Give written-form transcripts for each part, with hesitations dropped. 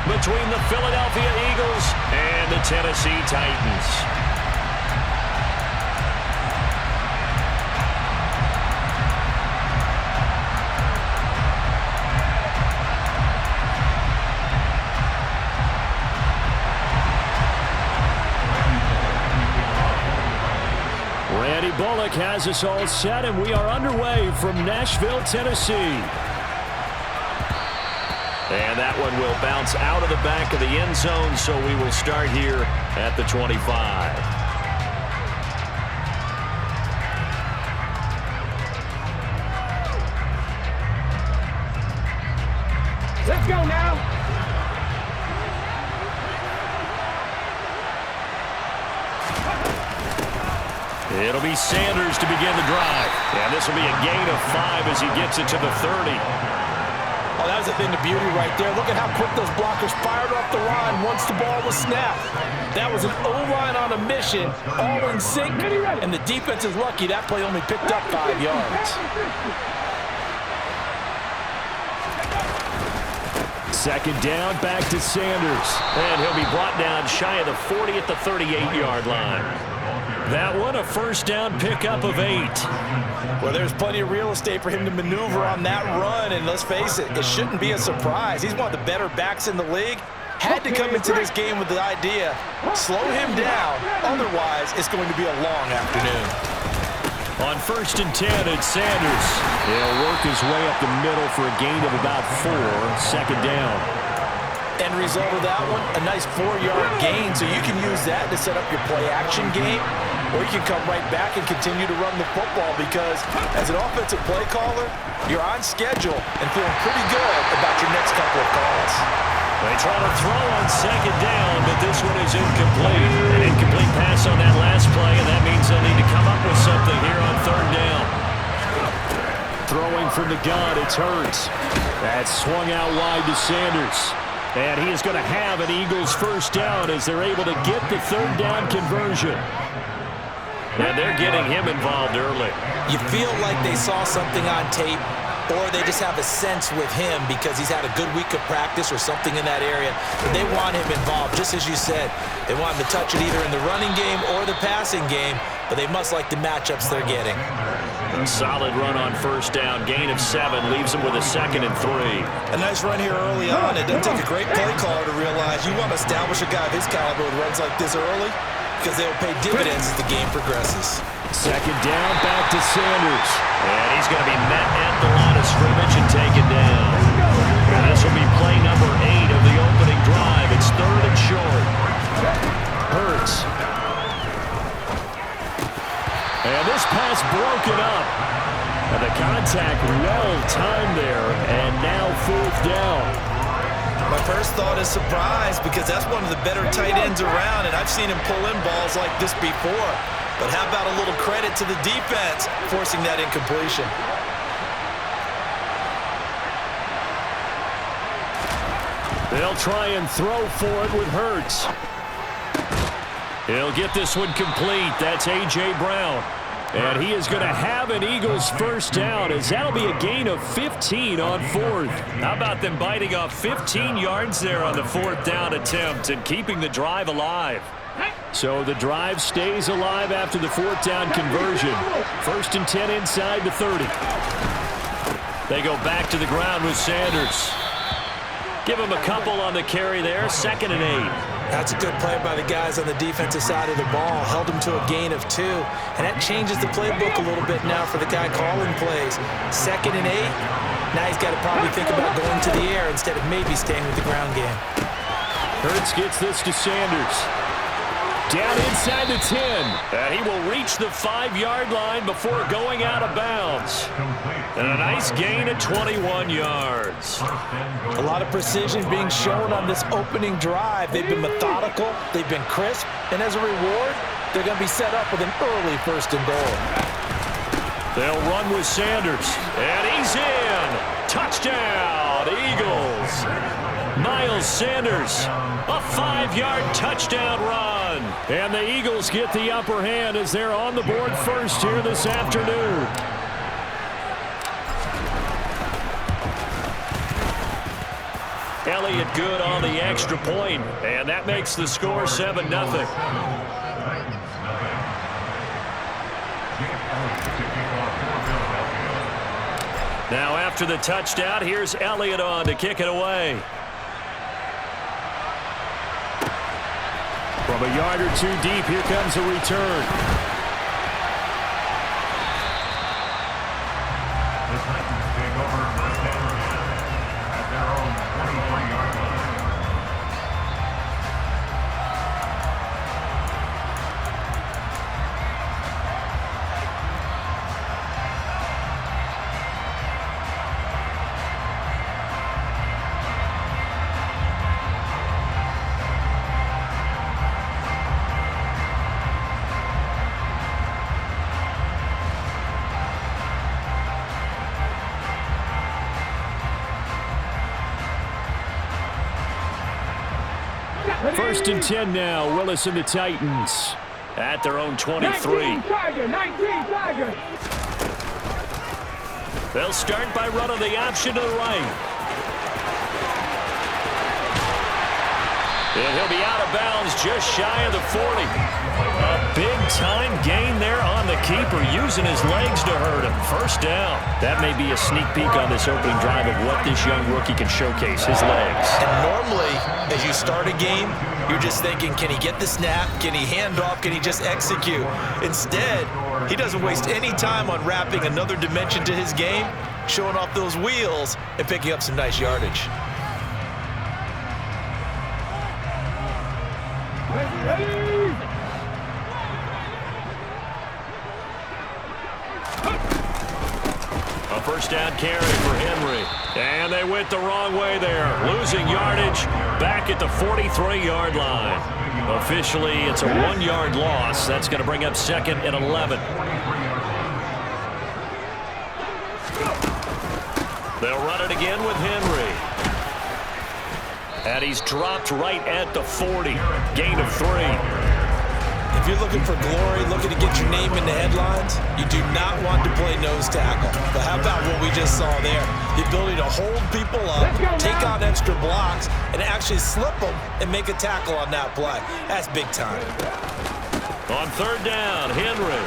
between the Philadelphia Eagles and the Tennessee Titans. Randy Bullock has us all set, and we are underway from Nashville, Tennessee. And that one will bounce out of the back of the end zone, so we will start here at the 25. Let's go now. It'll be Sanders to begin the drive. And this will be a gain of 5 as he gets it to the 30. Oh, that was a thing of beauty right there. Look at how quick those blockers fired off the line once the ball was snapped. That was an O-line on a mission, all in sync, and the defense is lucky that play only picked up 5 yards. Second down, back to Sanders. And he'll be brought down shy of the 40 at the 38-yard line. That one, a first down pickup of 8. Well, there's plenty of real estate for him to maneuver on that run, and let's face it, it shouldn't be a surprise. He's one of the better backs in the league. Had to come into this game with the idea, slow him down, otherwise it's going to be a long afternoon. On 1st and 10, it's Sanders. He'll work his way up the middle for a gain of about 4, second down. End result of that one, a nice 4-yard gain, so you can use that to set up your play-action game, or you can come right back and continue to run the football because as an offensive play caller, you're on schedule and feeling pretty good about your next couple of calls. They try to throw on second down, but this one is incomplete. An incomplete pass on that last play, and that means they'll need to come up with something here on 3rd down. Throwing from the gun, it's Hurts. That's swung out wide to Sanders. And he is going to have an Eagles first down as they're able to get the 3rd down conversion. And they're getting him involved early. You feel like they saw something on tape, or they just have a sense with him because he's had a good week of practice or something in that area. But they want him involved, just as you said. They want him to touch it either in the running game or the passing game, but they must like the matchups they're getting. A solid run on first down. Gain of 7 leaves him with a 2nd and 3. A nice run here early on. It doesn't take a great play caller to realize you want to establish a guy of his caliber with runs like this early because they'll pay dividends as the game progresses. Second down, back to Sanders. And he's going to be met at the line of scrimmage and taken down. And this will be play number 8 of the opening drive. It's 3rd and short. Hurts. And this pass broken up. And the contact well timed there. And now 4th down. My first thought is surprise because that's one of the better tight ends around, and I've seen him pull in balls like this before. But how about a little credit to the defense forcing that incompletion? They'll try and throw for it with Hurts. He'll get this one complete. That's A.J. Brown. And he is going to have an Eagles first down as that'll be a gain of 15 on 4th. How about them biting off 15 yards there on the 4th down attempt and keeping the drive alive? So the drive stays alive after the 4th down conversion. 1st and 10 inside the 30. They go back to the ground with Sanders. Give him a couple on the carry there. 2nd and 8. That's a good play by the guys on the defensive side of the ball. Held him to a gain of 2. And that changes the playbook a little bit now for the guy calling plays. 2nd and 8. Now he's got to probably think about going to the air instead of maybe staying with the ground game. Hurts gets this to Sanders. Down inside the 10. And he will reach the 5-yard line before going out of bounds. And a nice gain of 21 yards. A lot of precision being shown on this opening drive. They've been methodical. They've been crisp. And as a reward, they're going to be set up with an early 1st and goal. They'll run with Sanders. And he's in. Touchdown, Eagles. Miles Sanders, a 5-yard touchdown run. And the Eagles get the upper hand as they're on the board first here this afternoon. Elliott good on the extra point, and that makes the score 7-0. Now after the touchdown, here's Elliott on to kick it away. From a yard or two deep, here comes a return. First and 10 now. Willis and the Titans at their own 23. 19 Tiger. They'll start by running the option to the right. And he'll be out of bounds just shy of the 40. A big-time gain there on the keeper, using his legs to hurt him. First down. That may be a sneak peek on this opening drive of what this young rookie can showcase, his legs. And normally, as you start a game, you're just thinking, can he get the snap? Can he hand off? Can he just execute? Instead, he doesn't waste any time on wrapping another dimension to his game, showing off those wheels, and picking up some nice yardage. A first down carry for Henry. And they went the wrong way there. Losing yardage back at the 43-yard line. Officially, it's a 1-yard loss. That's going to bring up 2nd and 11. They'll run it again with Henry. And he's dropped right at the 40. Gain of 3. If you're looking for glory, looking to get your name in the headlines, you do not want to play nose tackle. But how about what we just saw there? The ability to hold people up, take out extra blocks, and actually slip them and make a tackle on that play. That's big time. On 3rd down, Henry.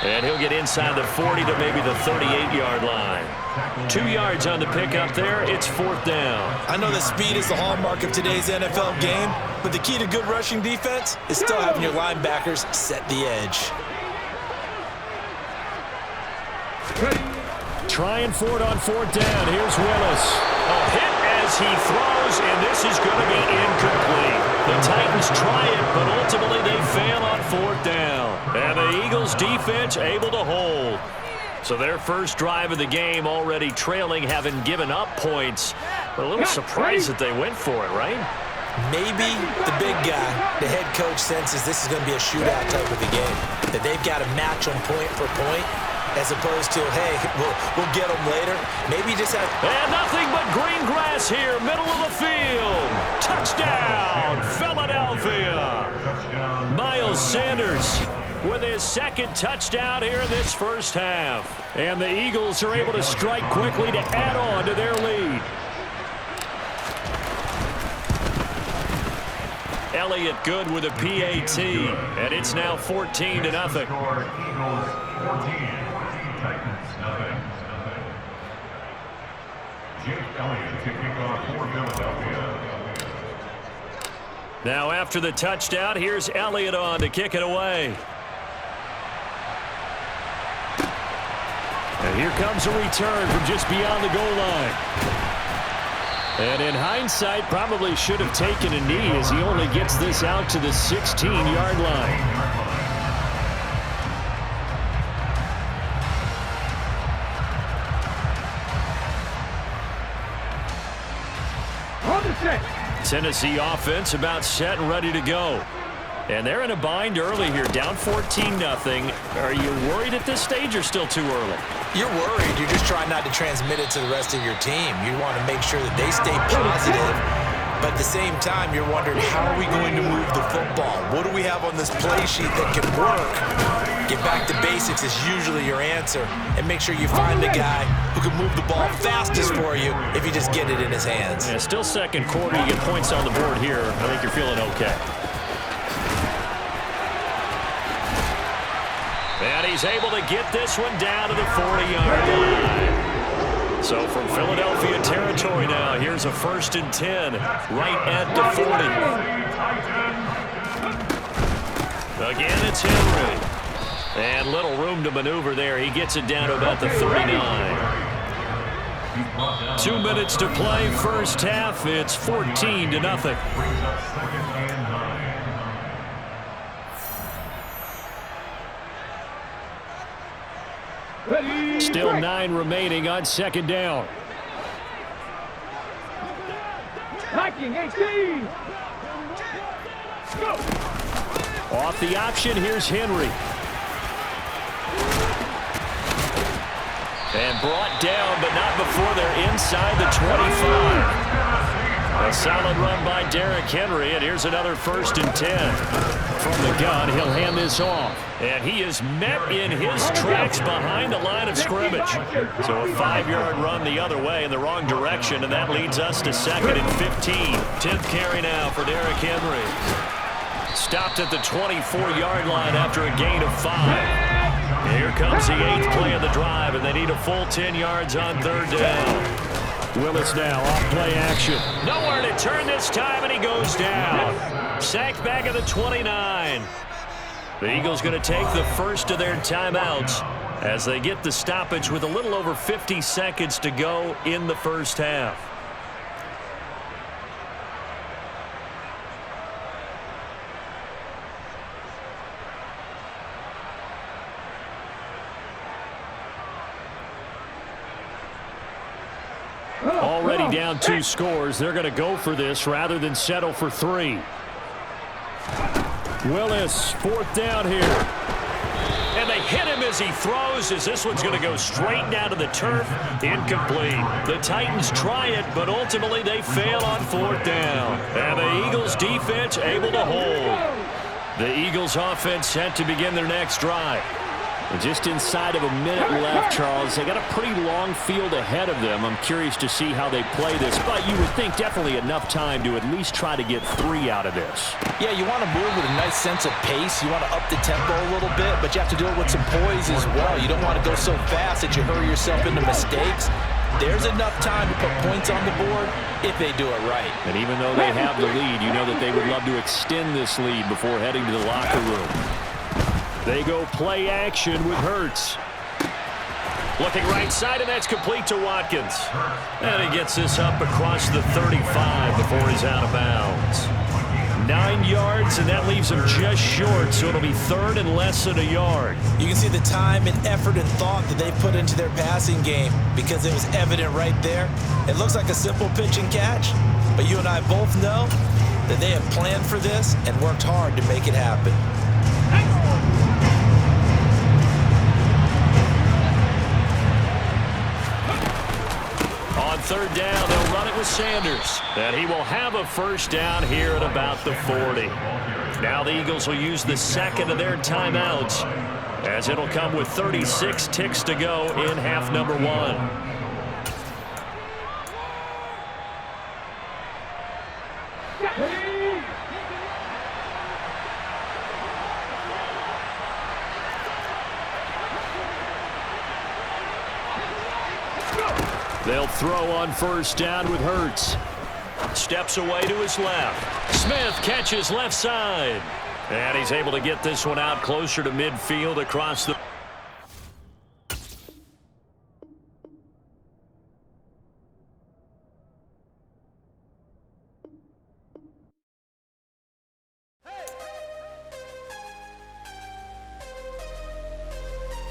And he'll get inside the 40 to maybe the 38-yard line. 2 yards on the pickup there. It's 4th down. I know that speed is the hallmark of today's NFL game, but the key to good rushing defense is still having your linebackers set the edge. Trying for it on 4th down. Here's Willis. A hit as he throws, and this is going to be incomplete. The Titans try it, but ultimately they fail on 4th down. And the Eagles defense able to hold. So their first drive of the game already trailing, having given up points. But a little surprised that they went for it, right? Maybe the big guy, the head coach, senses this is going to be a shootout type of a game. That they've got to match them point for point, as opposed to, hey, we'll get them later. Maybe just have... And nothing but green grass here, middle of the field. Touchdown, Philadelphia. Miles Sanders with his 2nd touchdown here in this first half. And the Eagles are able to strike quickly to add on to their lead. Elliott good with a PAT, and it's now 14-0. Now after the touchdown, here's Elliott on to kick it away. And here comes a return from just beyond the goal line. And in hindsight, probably should have taken a knee as he only gets this out to the 16-yard line. Tennessee offense about set and ready to go. And they're in a bind early here, down 14-0. Are you worried at this stage or still too early? You're worried. You're just trying not to transmit it to the rest of your team. You want to make sure that they stay positive But at the same time, you're wondering, how are we going to move the football? What do we have on this play sheet that can work? Get back to basics is usually your answer. And make sure you find the guy who can move the ball fastest for you if you just get it in his hands. Yeah, still second quarter. You get points on the board here. I think you're feeling okay. And he's able to get this one down to the 40-yard line. So from Philadelphia territory now, here's a 1st and 10 right at the 40. Again, it's Henry. And little room to maneuver there. He gets it down to about the 39. 2 minutes to play, first half. It's 14-0. Still 9 remaining on 2nd down. Liking 18. Go. Off the option, here's Henry. And brought down, but not before they're inside the 25. A solid run by Derrick Henry, and here's another 1st and 10. From the gun, he'll hand this off. And he is met in his tracks behind the line of scrimmage. So a 5-yard run the other way in the wrong direction, and that leads us to 2nd and 15. 10th carry now for Derrick Henry. Stopped at the 24-yard line after a gain of 5. Here comes the 8th play of the drive, and they need a full 10 yards on 3rd down. Willis now off play action. Nowhere to turn this time, and he goes down. Sacked back at the 29. The Eagles going to take the first of their timeouts as they get the stoppage with a little over 50 seconds to go in the first half. Already down 2 scores. They're going to go for this rather than settle for 3. Willis, 4th down here. And they hit him as he throws, as this one's going to go straight down to the turf. Incomplete. The Titans try it, but ultimately they fail on 4th down. And the Eagles defense able to hold. The Eagles offense set to begin their next drive. Just inside of a minute left, Charles. They got a pretty long field ahead of them. I'm curious to see how they play this, but you would think definitely enough time to at least try to get 3 out of this. Yeah, you want to move with a nice sense of pace. You want to up the tempo a little bit, but you have to do it with some poise as well. You don't want to go so fast that you hurry yourself into mistakes. There's enough time to put points on the board if they do it right. And even though they have the lead, you know that they would love to extend this lead before heading to the locker room. They go play action with Hurts. Looking right side, and that's complete to Watkins. And he gets this up across the 35 before he's out of bounds. 9 yards, and that leaves him just short, so it'll be 3rd and less than a yard. You can see the time and effort and thought that they put into their passing game because it was evident right there. It looks like a simple pitch and catch, but you and I both know that they have planned for this and worked hard to make it happen. On 3rd down, they'll run it with Sanders. And he will have a 1st down here at about the 40. Now the Eagles will use the 2nd of their timeouts, as it'll come with 36 ticks to go in half number 1. They'll throw on 1st down with Hurts. Steps away to his left. Smith catches left side. And he's able to get this one out closer to midfield across the